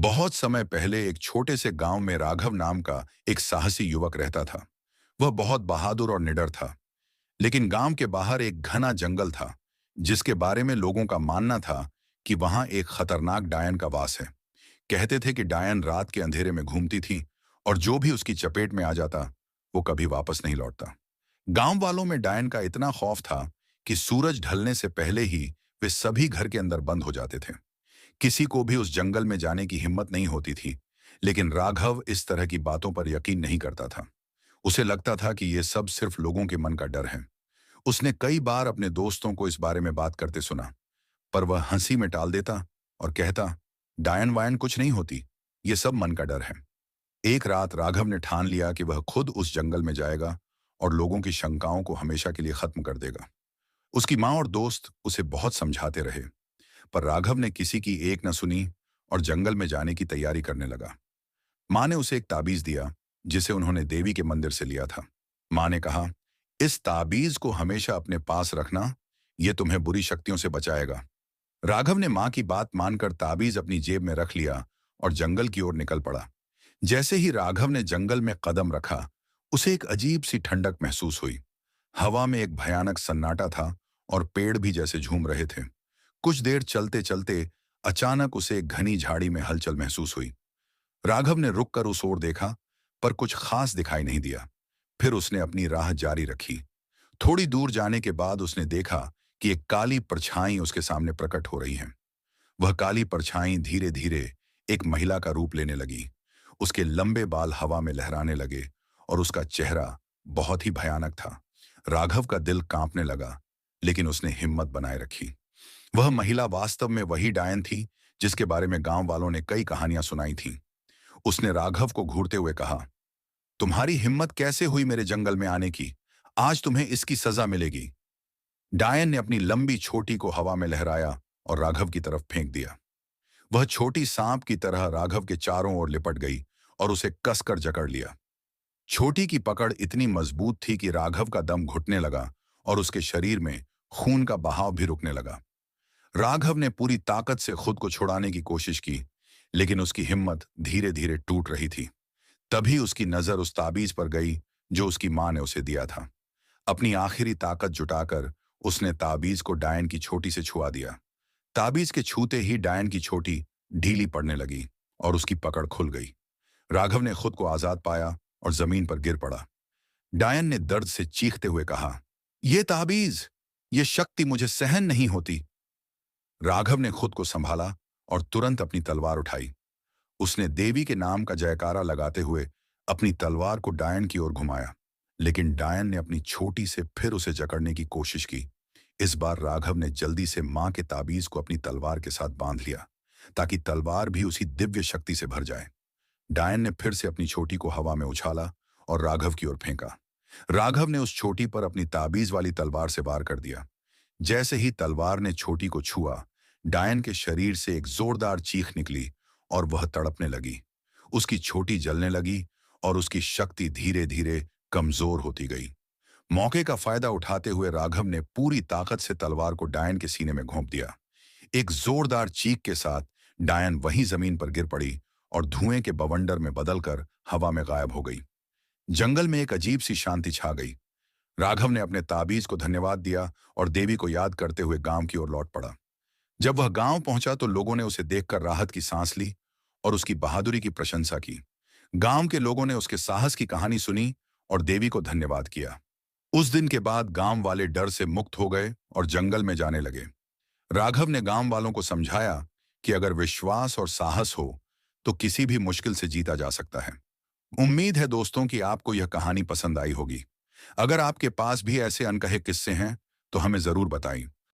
बहुत समय पहले एक छोटे से गांव में राघव नाम का एक साहसी युवक रहता था। वह बहुत बहादुर और निडर था। लेकिन गांव के बाहर एक घना जंगल था, जिसके बारे में लोगों का मानना था कि वहां एक खतरनाक डायन का वास है। कहते थे कि डायन रात के अंधेरे में घूमती थी और जो भी उसकी चपेट में आ जाता वो कभी वापस नहीं लौटता। गांव वालों में डायन का इतना खौफ था कि सूरज ढलने से पहले ही वे सभी घर के अंदर बंद हो जाते थे। किसी को भी उस जंगल में जाने की हिम्मत नहीं होती थी। लेकिन राघव इस तरह की बातों पर यकीन नहीं करता था। उसे लगता था कि ये सब सिर्फ लोगों के मन का डर है। उसने कई बार अपने दोस्तों को इस बारे में बात करते सुना, पर वह हंसी में टाल देता और कहता, डायन वायन कुछ नहीं होती, ये सब मन का डर है। एक रात राघव ने ठान लिया कि वह खुद उस जंगल में जाएगा और लोगों की शंकाओं को हमेशा के लिए खत्म कर देगा। उसकी माँ और दोस्त उसे बहुत समझाते रहे, पर राघव ने किसी की एक न सुनी और जंगल में जाने की तैयारी करने लगा। माँ ने उसे एक ताबीज दिया, जिसे उन्होंने देवी के मंदिर से लिया था। माँ ने कहा, इस ताबीज को हमेशा अपने पास रखना, यह तुम्हें बुरी शक्तियों से बचाएगा। राघव ने माँ की बात मानकर ताबीज अपनी जेब में रख लिया और जंगल की ओर निकल पड़ा। जैसे ही राघव ने जंगल में कदम रखा, उसे एक अजीब सी ठंडक महसूस हुई। हवा में एक भयानक सन्नाटा था और पेड़ भी जैसे झूम रहे थे। कुछ देर चलते चलते अचानक उसे एक घनी झाड़ी में हलचल महसूस हुई। राघव ने रुककर उस ओर देखा, पर कुछ खास दिखाई नहीं दिया। फिर उसने अपनी राह जारी रखी। थोड़ी दूर जाने के बाद उसने देखा कि एक काली परछाई उसके सामने प्रकट हो रही है। वह काली परछाई धीरे धीरे एक महिला का रूप लेने लगी। उसके लंबे बाल हवा में लहराने लगे और उसका चेहरा बहुत ही भयानक था। राघव का दिल कांपने लगा, लेकिन उसने हिम्मत बनाए रखी। वह महिला वास्तव में वही डायन थी जिसके बारे में गांव वालों ने कई कहानियां सुनाई थीं। उसने राघव को घूरते हुए कहा, तुम्हारी हिम्मत कैसे हुई मेरे जंगल में आने की? आज तुम्हें इसकी सजा मिलेगी। डायन ने अपनी लंबी छोटी को हवा में लहराया और राघव की तरफ फेंक दिया। वह छोटी सांप की तरह राघव के चारों ओर लिपट गई और उसे कसकर जकड़ लिया। छोटी की पकड़ इतनी मजबूत थी कि राघव का दम घुटने लगा और उसके शरीर में खून का बहाव भी रुकने लगा। राघव ने पूरी ताकत से खुद को छुड़ाने की कोशिश की, लेकिन उसकी हिम्मत धीरे धीरे टूट रही थी। तभी उसकी नजर उस ताबीज पर गई जो उसकी मां ने उसे दिया था। अपनी आखिरी ताकत जुटाकर उसने ताबीज को डायन की छोटी से छुआ दिया। ताबीज के छूते ही डायन की छोटी ढीली पड़ने लगी और उसकी पकड़ खुल गई। राघव ने खुद को आजाद पाया और जमीन पर गिर पड़ा। डायन ने दर्द से चीखते हुए कहा, यह ताबीज, ये शक्ति मुझे सहन नहीं होती। राघव ने खुद को संभाला और तुरंत अपनी तलवार उठाई। उसने देवी के नाम का जयकारा लगाते हुए अपनी तलवार को डायन की ओर घुमाया, लेकिन डायन ने अपनी छोटी से फिर उसे जकड़ने की कोशिश की। इस बार राघव ने जल्दी से मां के ताबीज को अपनी तलवार के साथ बांध लिया, ताकि तलवार भी उसी दिव्य शक्ति से भर जाए। डायन ने फिर से अपनी छोटी को हवा में उछाला और राघव की ओर फेंका। राघव ने उस छोटी पर अपनी ताबीज वाली तलवार से वार कर दिया। जैसे ही तलवार ने छोटी को छुआ, डायन के शरीर से एक जोरदार चीख निकली और वह तड़पने लगी। उसकी छोटी जलने लगी और उसकी शक्ति धीरे धीरे कमजोर होती गई। मौके का फायदा उठाते हुए राघव ने पूरी ताकत से तलवार को डायन के सीने में घोंप दिया। एक जोरदार चीख के साथ डायन वहीं जमीन पर गिर पड़ी और धुएं के बवंडर में बदलकर हवा में गायब हो गई। जंगल में एक अजीब सी शांति छा गई। राघव ने अपने ताबीज को धन्यवाद दिया और देवी को याद करते हुए गांव की ओर लौट पड़ा। जब वह गांव पहुंचा तो लोगों ने उसे देखकर राहत की सांस ली और उसकी बहादुरी की प्रशंसा की। गांव के लोगों ने उसके साहस की कहानी सुनी और देवी को धन्यवाद किया। उस दिन के बाद गांव वाले डर से मुक्त हो गए और जंगल में जाने लगे। राघव ने गांव वालों को समझाया कि अगर विश्वास और साहस हो तो किसी भी मुश्किल से जीता जा सकता है। उम्मीद है दोस्तों कि आपको यह कहानी पसंद आई होगी। अगर आपके पास भी ऐसे अनकहे किस्से हैं तो हमें जरूर बताएं।